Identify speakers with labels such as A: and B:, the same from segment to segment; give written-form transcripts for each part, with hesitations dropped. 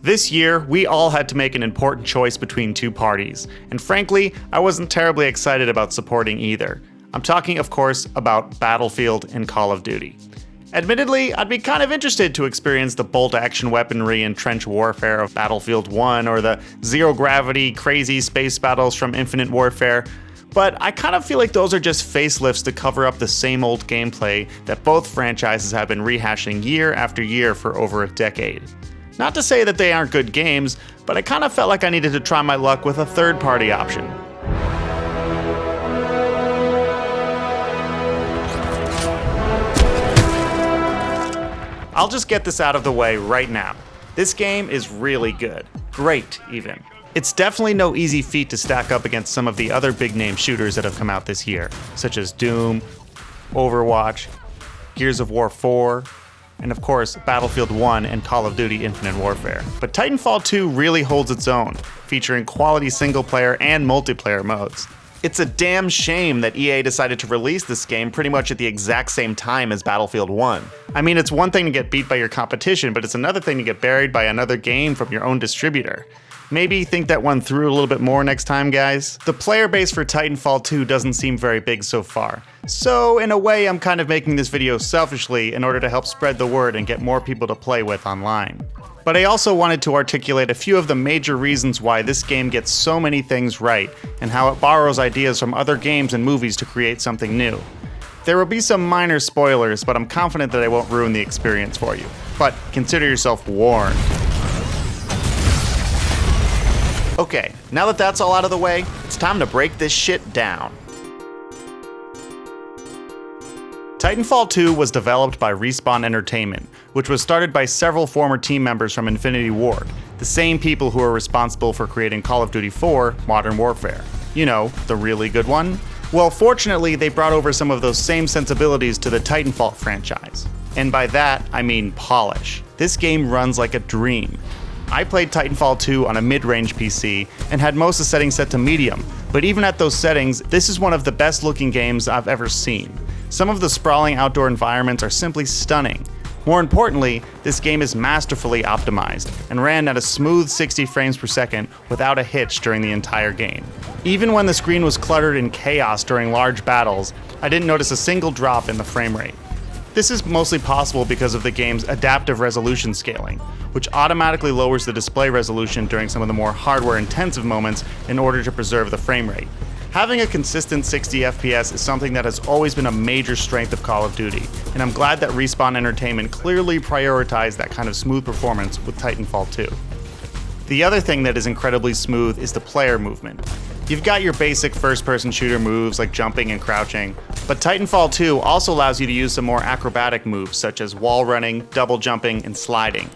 A: This year, we all had to make an important choice between two parties, and frankly, I wasn't terribly excited about supporting either. I'm talking, of course, about Battlefield and Call of Duty. Admittedly, I'd be kind of interested to experience the bolt-action weaponry and trench warfare of Battlefield 1 or the zero-gravity, crazy space battles from Infinite Warfare, but I kind of feel like those are just facelifts to cover up the same old gameplay that both franchises have been rehashing year after year for over a decade. Not to say that they aren't good games, but I kind of felt like I needed to try my luck with a third-party option. I'll just get this out of the way right now. This game is really good. Great, even. It's definitely no easy feat to stack up against some of the other big-name shooters that have come out this year, such as Doom, Overwatch, Gears of War 4, and of course, Battlefield 1 and Call of Duty Infinite Warfare. But Titanfall 2 really holds its own, featuring quality single-player and multiplayer modes. It's a damn shame that EA decided to release this game pretty much at the exact same time as Battlefield 1. I mean, it's one thing to get beat by your competition, but it's another thing to get buried by another game from your own distributor. Maybe think that one through a little bit more next time, guys. The player base for Titanfall 2 doesn't seem very big so far. So in a way, I'm kind of making this video selfishly in order to help spread the word and get more people to play with online. But I also wanted to articulate a few of the major reasons why this game gets so many things right, and how it borrows ideas from other games and movies to create something new. There will be some minor spoilers, but I'm confident that I won't ruin the experience for you. But consider yourself warned. Okay, now that that's all out of the way, it's time to break this shit down. Titanfall 2 was developed by Respawn Entertainment, which was started by several former team members from Infinity Ward, the same people who are responsible for creating Call of Duty 4 Modern Warfare. You know, the really good one? Well, fortunately, they brought over some of those same sensibilities to the Titanfall franchise. And by that, I mean polish. This game runs like a dream. I played Titanfall 2 on a mid-range PC and had most of the settings set to medium, but even at those settings, this is one of the best looking games I've ever seen. Some of the sprawling outdoor environments are simply stunning. More importantly, this game is masterfully optimized and ran at a smooth 60 frames per second without a hitch during the entire game. Even when the screen was cluttered in chaos during large battles, I didn't notice a single drop in the frame rate. This is mostly possible because of the game's adaptive resolution scaling, which automatically lowers the display resolution during some of the more hardware-intensive moments in order to preserve the frame rate. Having a consistent 60 FPS is something that has always been a major strength of Call of Duty, and I'm glad that Respawn Entertainment clearly prioritized that kind of smooth performance with Titanfall 2. The other thing that is incredibly smooth is the player movement. You've got your basic first-person shooter moves like jumping and crouching, but Titanfall 2 also allows you to use some more acrobatic moves such as wall running, double jumping, and sliding.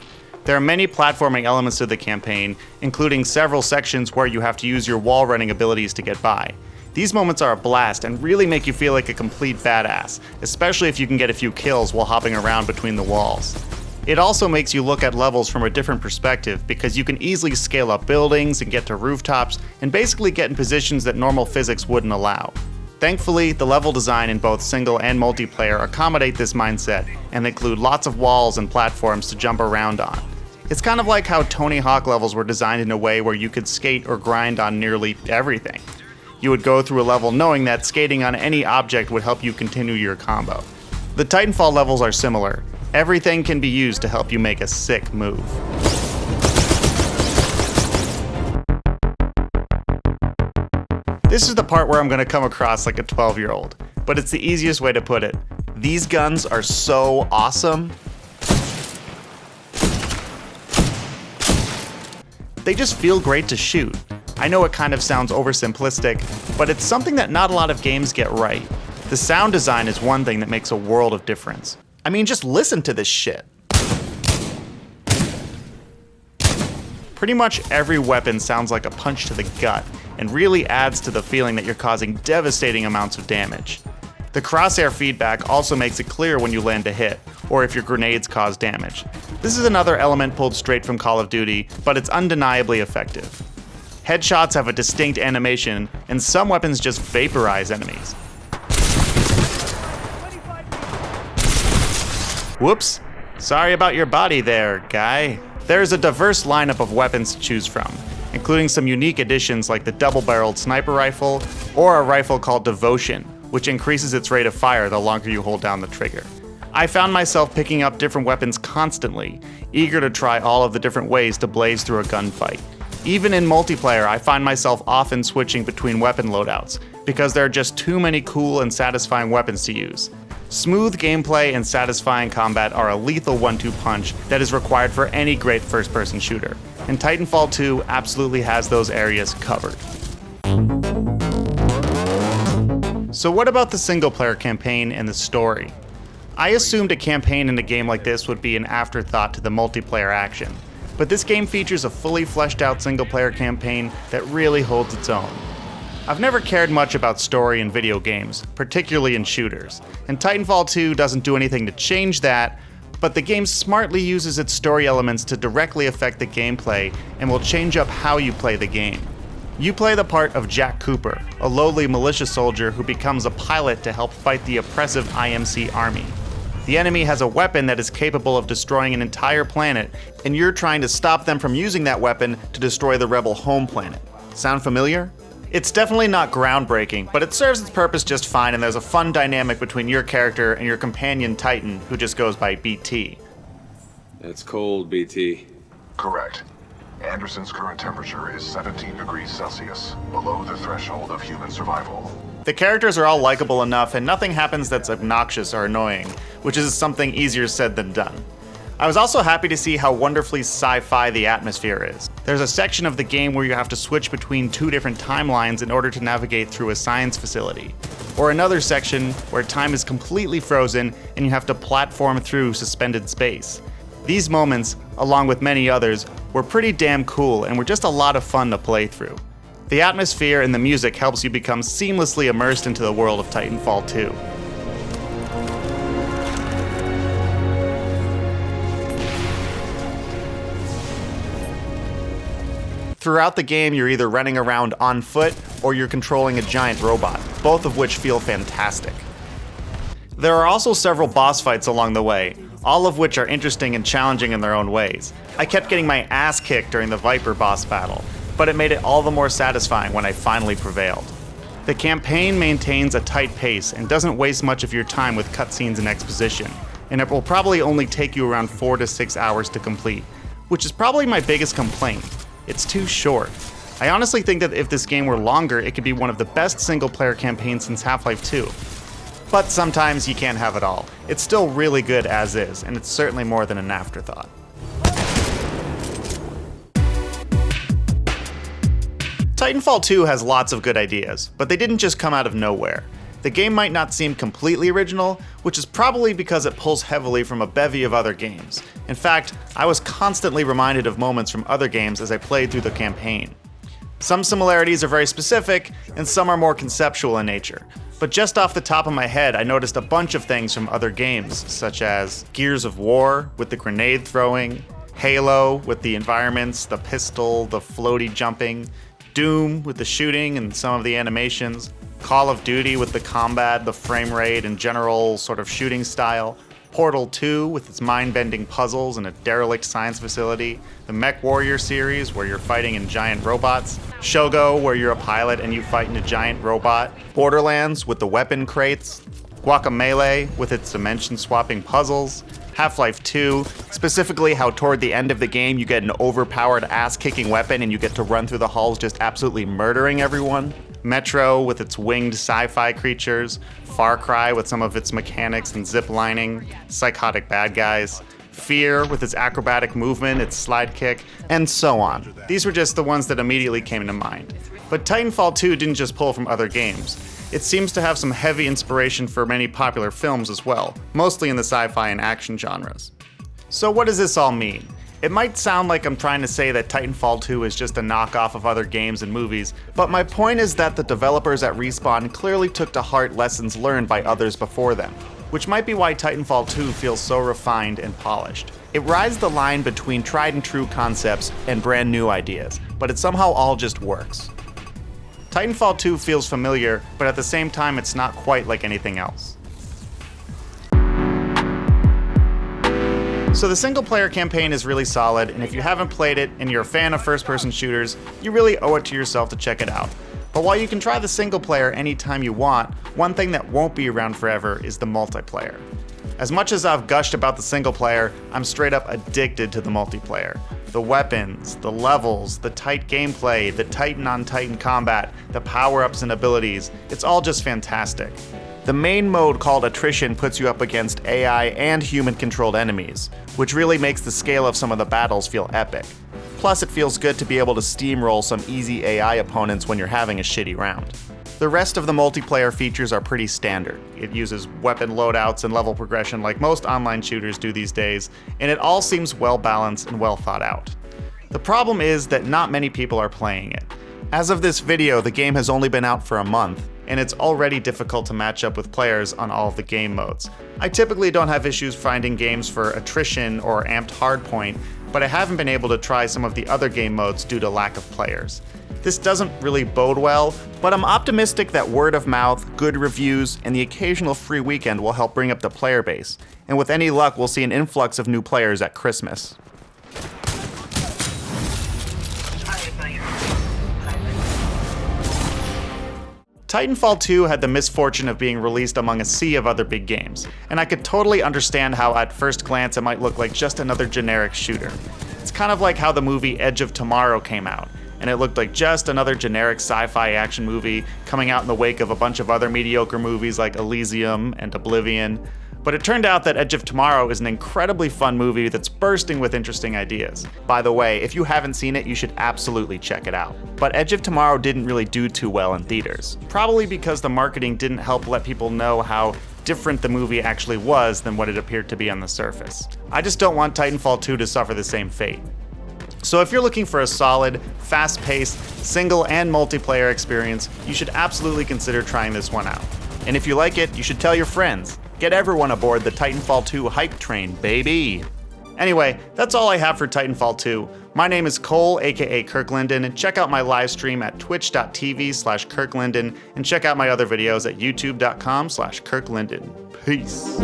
A: There are many platforming elements to the campaign, including several sections where you have to use your wall running abilities to get by. These moments are a blast and really make you feel like a complete badass, especially if you can get a few kills while hopping around between the walls. It also makes you look at levels from a different perspective because you can easily scale up buildings and get to rooftops and basically get in positions that normal physics wouldn't allow. Thankfully, the level design in both single and multiplayer accommodate this mindset and include lots of walls and platforms to jump around on. It's kind of like how Tony Hawk levels were designed in a way where you could skate or grind on nearly everything. You would go through a level knowing that skating on any object would help you continue your combo. The Titanfall levels are similar. Everything can be used to help you make a sick move. This is the part where I'm going to come across like a 12-year-old, but it's the easiest way to put it. These guns are so awesome. They just feel great to shoot. I know it kind of sounds oversimplistic, but it's something that not a lot of games get right. The sound design is one thing that makes a world of difference. I mean, just listen to this shit. Pretty much every weapon sounds like a punch to the gut and really adds to the feeling that you're causing devastating amounts of damage. The crosshair feedback also makes it clear when you land a hit, or if your grenades cause damage. This is another element pulled straight from Call of Duty, but it's undeniably effective. Headshots have a distinct animation, and some weapons just vaporize enemies. Whoops. Sorry about your body there, guy. There is a diverse lineup of weapons to choose from, including some unique additions like the double-barreled sniper rifle or a rifle called Devotion, which increases its rate of fire the longer you hold down the trigger. I found myself picking up different weapons constantly, eager to try all of the different ways to blaze through a gunfight. Even in multiplayer, I find myself often switching between weapon loadouts, because there are just too many cool and satisfying weapons to use. Smooth gameplay and satisfying combat are a lethal 1-2 punch that is required for any great first-person shooter, and Titanfall 2 absolutely has those areas covered. So what about the single-player campaign and the story? I assumed a campaign in a game like this would be an afterthought to the multiplayer action, but this game features a fully fleshed out single-player campaign that really holds its own. I've never cared much about story in video games, particularly in shooters, and Titanfall 2 doesn't do anything to change that, but the game smartly uses its story elements to directly affect the gameplay and will change up how you play the game. You play the part of Jack Cooper, a lowly militia soldier who becomes a pilot to help fight the oppressive IMC army. The enemy has a weapon that is capable of destroying an entire planet, and you're trying to stop them from using that weapon to destroy the rebel home planet. Sound familiar? It's definitely not groundbreaking, but it serves its purpose just fine, and there's a fun dynamic between your character and your companion Titan, who just goes by BT.
B: That's cold, BT.
C: Correct. Anderson's current temperature is 17 degrees Celsius, below the threshold of human survival.
A: The characters are all likable enough, and nothing happens that's obnoxious or annoying, which is something easier said than done. I was also happy to see how wonderfully sci-fi the atmosphere is. There's a section of the game where you have to switch between two different timelines in order to navigate through a science facility, or another section where time is completely frozen and you have to platform through suspended space. These moments, along with many others, were pretty damn cool and were just a lot of fun to play through. The atmosphere and the music helps you become seamlessly immersed into the world of Titanfall 2. Throughout the game, you're either running around on foot or you're controlling a giant robot, both of which feel fantastic. There are also several boss fights along the way, all of which are interesting and challenging in their own ways. I kept getting my ass kicked during the Viper boss battle, but it made it all the more satisfying when I finally prevailed. The campaign maintains a tight pace and doesn't waste much of your time with cutscenes and exposition, and it will probably only take you around 4 to 6 hours to complete, which is probably my biggest complaint. It's too short. I honestly think that if this game were longer, it could be one of the best single-player campaigns since Half-Life 2. But sometimes you can't have it all. It's still really good as is, and it's certainly more than an afterthought. Titanfall 2 has lots of good ideas, but they didn't just come out of nowhere. The game might not seem completely original, which is probably because it pulls heavily from a bevy of other games. In fact, I was constantly reminded of moments from other games as I played through the campaign. Some similarities are very specific, and some are more conceptual in nature. But just off the top of my head, I noticed a bunch of things from other games, such as Gears of War with the grenade throwing, Halo with the environments, the pistol, the floaty jumping, Doom with the shooting and some of the animations, Call of Duty with the combat, the frame rate, and general sort of shooting style, Portal 2 with its mind-bending puzzles in a derelict science facility, the Mechwarrior series where you're fighting in giant robots, Shogo where you're a pilot and you fight in a giant robot, Borderlands with the weapon crates, Guacamelee with its dimension-swapping puzzles, Half-Life 2, specifically how toward the end of the game you get an overpowered ass-kicking weapon and you get to run through the halls just absolutely murdering everyone, Metro with its winged sci-fi creatures, Far Cry with some of its mechanics and zip lining, psychotic bad guys, Fear with its acrobatic movement, its slide kick, and so on. These were just the ones that immediately came to mind. But Titanfall 2 didn't just pull from other games. It seems to have some heavy inspiration for many popular films as well, mostly in the sci-fi and action genres. So what does this all mean? It might sound like I'm trying to say that Titanfall 2 is just a knockoff of other games and movies, but my point is that the developers at Respawn clearly took to heart lessons learned by others before them, which might be why Titanfall 2 feels so refined and polished. It rides the line between tried and true concepts and brand new ideas, but it somehow all just works. Titanfall 2 feels familiar, but at the same time it's not quite like anything else. So the single player campaign is really solid, and if you haven't played it and you're a fan of first person shooters, you really owe it to yourself to check it out. But while you can try the single player anytime you want, one thing that won't be around forever is the multiplayer. As much as I've gushed about the single player, I'm straight up addicted to the multiplayer. The weapons, the levels, the tight gameplay, the Titan on Titan combat, the power-ups and abilities, it's all just fantastic. The main mode called Attrition puts you up against AI and human-controlled enemies, which really makes the scale of some of the battles feel epic. Plus, it feels good to be able to steamroll some easy AI opponents when you're having a shitty round. The rest of the multiplayer features are pretty standard. It uses weapon loadouts and level progression like most online shooters do these days, and it all seems well balanced and well thought out. The problem is that not many people are playing it. As of this video, the game has only been out for a month, and it's already difficult to match up with players on all of the game modes. I typically don't have issues finding games for Attrition or Amped Hardpoint, but I haven't been able to try some of the other game modes due to lack of players. This doesn't really bode well, but I'm optimistic that word of mouth, good reviews, and the occasional free weekend will help bring up the player base, and with any luck we'll see an influx of new players at Christmas. Titanfall 2 had the misfortune of being released among a sea of other big games, and I could totally understand how at first glance it might look like just another generic shooter. It's kind of like how the movie Edge of Tomorrow came out, and it looked like just another generic sci-fi action movie coming out in the wake of a bunch of other mediocre movies like Elysium and Oblivion. But it turned out that Edge of Tomorrow is an incredibly fun movie that's bursting with interesting ideas. By the way, if you haven't seen it, you should absolutely check it out. But Edge of Tomorrow didn't really do too well in theaters, probably because the marketing didn't help let people know how different the movie actually was than what it appeared to be on the surface. I just don't want Titanfall 2 to suffer the same fate. So if you're looking for a solid, fast-paced, single and multiplayer experience, you should absolutely consider trying this one out. And if you like it, you should tell your friends. Get everyone aboard the Titanfall 2 hype train, baby! Anyway, that's all I have for Titanfall 2. My name is Cole, aka Kirk Linden, and check out my live stream at twitch.tv/KirkLinden, and check out my other videos at youtube.com/KirkLinden. Peace.